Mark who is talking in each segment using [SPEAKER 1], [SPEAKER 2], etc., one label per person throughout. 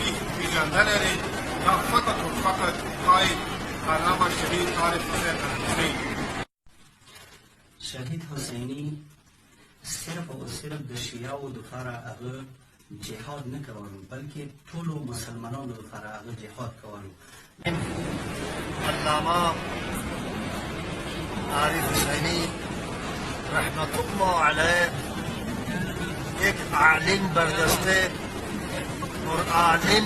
[SPEAKER 1] تاریخ پیژنده لري دا فقط و فقط قائد علامه شهید عارف حسین الحسینی.
[SPEAKER 2] شهید حسینی صرف او صرف د شیعو دپاره هغه جهاد نه کولو بلکې ټولو مسلمانانو دپاره هغه جهاد کولو.
[SPEAKER 3] علامه عارف حسینی رحمت الله علیه یک عالم برجسته اور عالم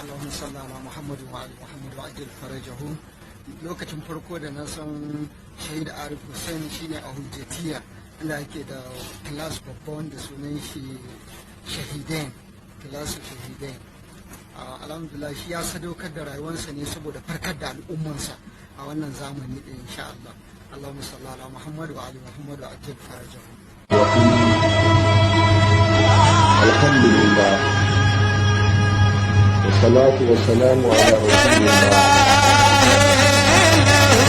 [SPEAKER 4] Allahumma salli ala Muhammad wa ali Muhammad wa ajil farajahu. Lokacin farko da na san Shahid Arif Hussein shine a Hujjatiya inda ake da class babba wanda sunan shi Shahidain, class Shahidain. Alhamdulillah shi ya sadaukar da rayuwarsa ne saboda farkar da al'ummansa a wannan zamani din insha Allah. Allahumma salli ala Muhammad wa ali Muhammad wa ajil farajahu.
[SPEAKER 5] الحمد لله والصلاة والسلام على رسول الله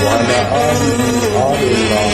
[SPEAKER 5] وعلى آله آل الله.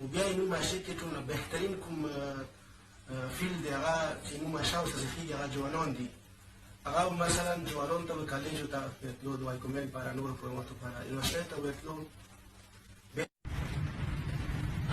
[SPEAKER 2] وبیا یې نوم عاشق کې ټولنه بهترین کوم فیلد هغه چې نوم عشاو څه زخیږي هغه جوانان دي. هغه مثلا جوانان ته به کالجو ته تلو د وایکومې لپاره نورو پروګراماتو لپاره یونیورسټۍ ته به تلو.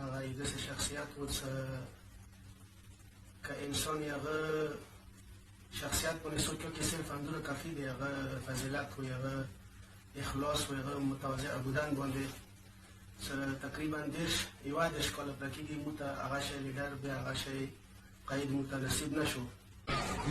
[SPEAKER 2] هغه داسې شخصیت و چې که انسان هغه شخصیت باندې سوچ وکړي صرف همدومره کافي دی. هغه فضیلت و هغه اخلاص و هغه متواضع بودن باندې تقریبا 11 کاله پوره کېږي موږ ته هغه شی لیډر بیا هغه شی قائد موږ ته نصیب نه شو.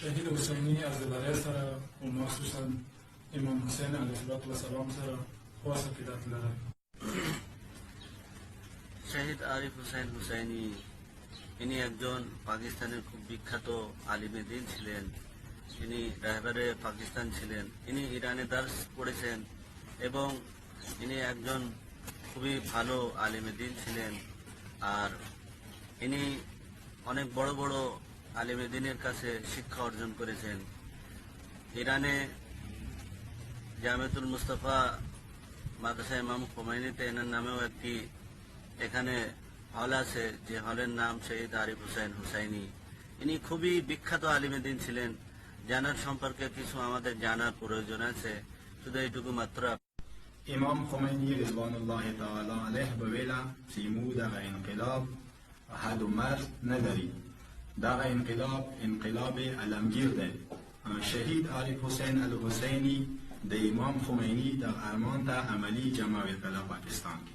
[SPEAKER 6] شهید حسینی از دلایل سره و مخصوصا امام حسین علیه السلام سره خاص عقیدت لرم.
[SPEAKER 7] শহীদ আরিফ হুসাইন হুসাইনি ইনি একজন পাকিস্তানের খুব বিখ্যাত আলিমে দিন ছিলেন. ইনি রাহবারে পাকিস্তান ছিলেন. ইনি ইরানে দার্স পড়েছেন এবং ইনি একজন খুবই ভালো আলিমে দিন ছিলেন. আর ইনি অনেক বড় বড় আলিমে দিনের কাছে শিক্ষা অর্জন করেছেন. ইরানে জামিয়াতুল মুস্তাফা মাদ্রাসা ইমাম খোমেনিতে এনার নামেও একটি এখানে হল আছে যে হলের নাম শহীদ আরিফ হুসাইন হুসাইনি. ইনি খুবই বিখ্যাত আলিমে দিন ছিলেন. জানার সম্পর্কে কিছু আমাদের জানার প্রয়োজন আছে, শুধু এইটুকু মাত্র.
[SPEAKER 8] امام خمینی رضوان الله تعالی علیه به ویلا چې موږ دغه انقلاب حد و مرز نه لري. دغه انقلاب علمگیر دی. شهید عارف حسین الحسینی د امام خمینی د ارمان ته عملی جمع کړه پاکستان کی.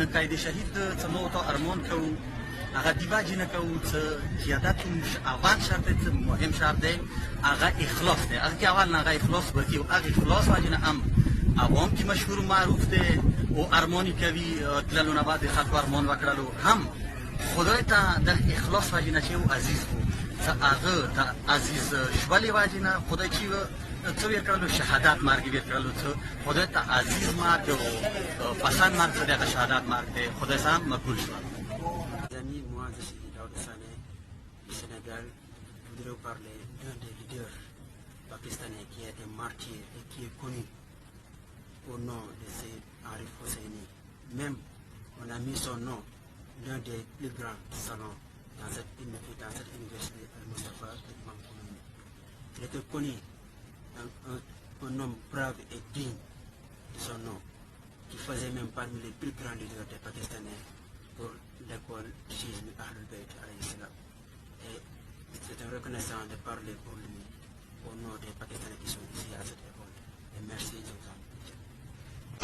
[SPEAKER 2] نقاید شهید څنګه تو ارمان کوو هغه دیواجی نه کوو چې زیادت اول شرط ته مهم شرط دی هغه اخلاص دی. هغه اول نه هغه اخلاص وکي او هغه اخلاص واجنه ام عوام کی مشهور معروف دی او ارمانی کوي تللو نه بعد خلک ارمان وکړلو هم خدای ته د اخلاص واجنه چې او عزیز وو
[SPEAKER 3] هغه د عزیز شولې واجې نه خدای چې څه ورکړلو شهادت مرګ ورکړلو څه خدای ته عزیز مرګ او پسند مرګ څه دغه شهادت مرګ دی خدای سره مقبول شو.
[SPEAKER 9] Amis, moi je suis Daoud Sané du Sénégal. Je voudrais vous parler d'un des leaders pakistanais qui a été martyr et qui est connu au nom de Seyyid Arif Hosseini. Même on a mis son nom l'un des plus grands salons dans cette université Al-Mustafa de Imam Khomeini. Il était connu, un homme brave et digne de son nom, qui faisait même parmi les plus grands leaders des Pakistanais pour l'école du schisme Ahlul Bayt alayhi salam. Et c'est un reconnaissant de parler pour lui au nom des Pakistanais qui sont ici à cette école. Et merci de vous en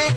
[SPEAKER 10] 1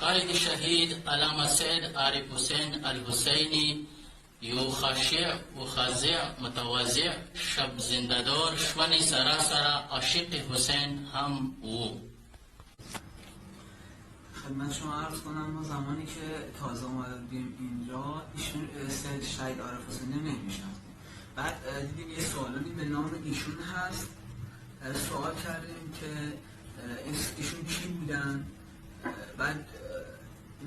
[SPEAKER 11] Quaid الشهيد علامة Syed Arif Hussain Al-Hussaini you خاشع و خاضع متواضع شب زنده‌دار شوانی سراسر عاشق حسین هم او.
[SPEAKER 12] خدمت شما عرض کنم ما زمانی که تازه اومده بودیم اینجا ایشون سید شهید عارف حسینی نمی‌شناختیم. بعد دیدیم یه سوالی به نام ایشون هست، سوال کردیم که ایشون کی بودن. بعد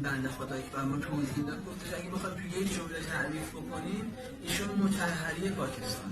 [SPEAKER 12] بنده خدایی که ما توضیح داد گفتش اگه بخواد توی یک جمله تعریف بکنیم ایشون مطهری Pakistan.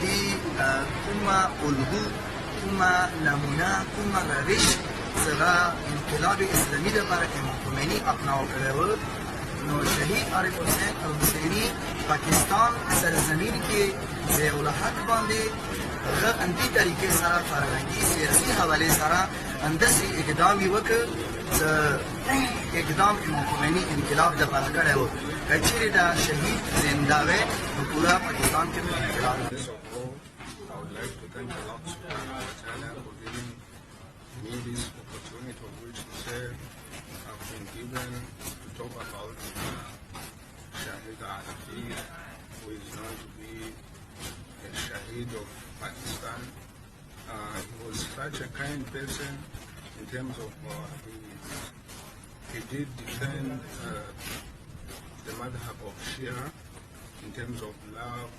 [SPEAKER 3] die kuma ulgu kuma namuna kuma روش سره انقلاب اسلامی لپاره امام خمینی اپناو کړی و. نو شهید عارف حسین الحسینی پاکستان سرزمین کې ضیاء الحق باندې هغه اندی طریقې سره فرهنګي سیاسي حوالې سره انداسې اقدام یې وکړ چې اقدام امام خمینی انقلاب لپاره کړی و. که چیرې دا شهید زنده وی نو پورا پاکستان کې انقلاب.
[SPEAKER 1] I would like to thank Allah subhanahu wa ta'ala for giving me this opportunity of which to say I've been given to talk about Shahid Arafi, who is known to be a Shahid of Pakistan. He was such a kind person in terms of he did defend the madhab of Shia in terms of love.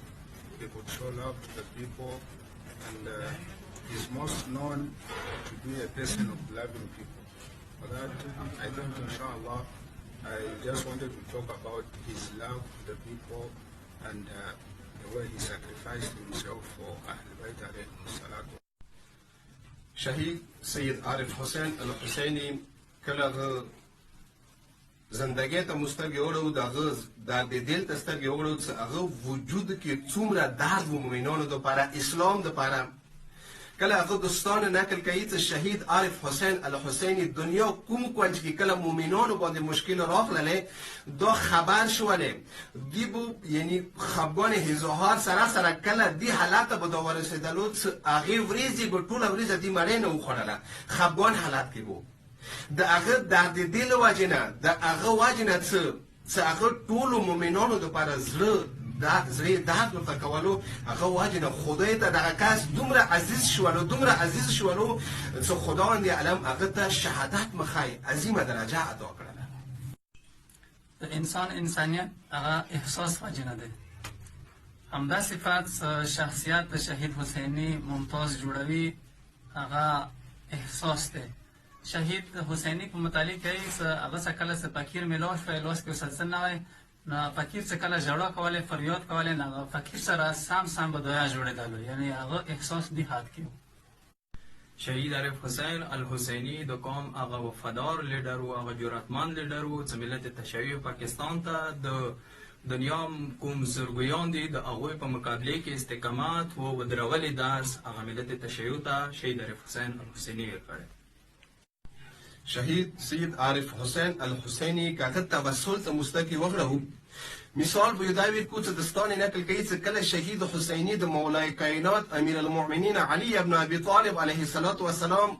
[SPEAKER 1] He could show love to the people, and he's most known to be a person of loving people. For that, I think, inshallah, I just wanted to talk about his love to the people and the way he sacrificed himself for Ahl Bayt alayhi salatu.
[SPEAKER 13] شهید سید عارف حسین الحسینی کله زندگی ته مسترګې وړو د دل ته سترګې وړو چې هغه وجود کې څومره درد و مؤمنانو دپاره اسلام دپاره
[SPEAKER 14] کله هغه دوستان نقل کوي چې شهید عارف حسین الحسیني دنیا کوم کونج کې کله مؤمنانو باندې مشکل راغله دا خبر شوله دی بو یعنی خفګان هزار سره کله دی حالت به دا ورسېدلو چې هغه ورځي به ټوله ورځ دی مړې نه وخوړله خفګان حالت کې وو د هغه درد دل وجنه د هغه وجنه چې هغه ټول مؤمنانو لپاره زړه درد ورته کولو هغه واجنه خدای ته دغه کس دومره عزیز شولو چې خداوند علم هغه ته شهادت مخای عظیمه درجه عطا کړله.
[SPEAKER 15] د انسانیت هغه احساس واجنه ده. همدا صفات شخصیت د شهید حسینی ممتاز جوړوي هغه احساس ده. شهید حسینی په متعلق یې هغه څه کله څه فقیر میلاو شوی لاس کې وسلسل نه وای نه فقیر څه کله ژړا کوله فریاد کوله نه فقیر سره سم به دعا جوړېدل یعنی هغه احساس دی حد کې.
[SPEAKER 16] شهید عارف حسین الحسینی د قوم هغه وفادار لیډر او هغه جرأتمند لیډر و چې ملت تشیع پاکستان ته د دنیا کوم زرګیان دي د هغوی په مقابله کې استقامت و ودرولې درس هغه ملت تشیع ته شهید عارف حسین الحسینی ورکړی.
[SPEAKER 14] شهید سید عارف حسین الحسینی کاغه توسل ته مستکی وغړو مثال به دا وی کو چې دستان نقل کوي چې کله شهید حسینی د مولای کائنات امیر المؤمنین علی ابن ابي طالب علیه الصلاة والسلام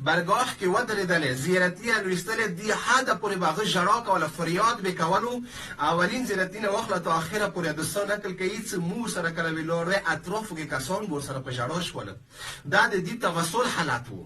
[SPEAKER 14] برگاه کې ودرېدل زیارتي لوستل دی حد پورې باغ جړا کوله فریاد به کولو اولین زیارتینه واخله ته اخره پورې دستان نقل کوي چې مو سره کله ویلوره اطراف کې کسان بور سره په جړا شول دا د دې توسل حالت وو.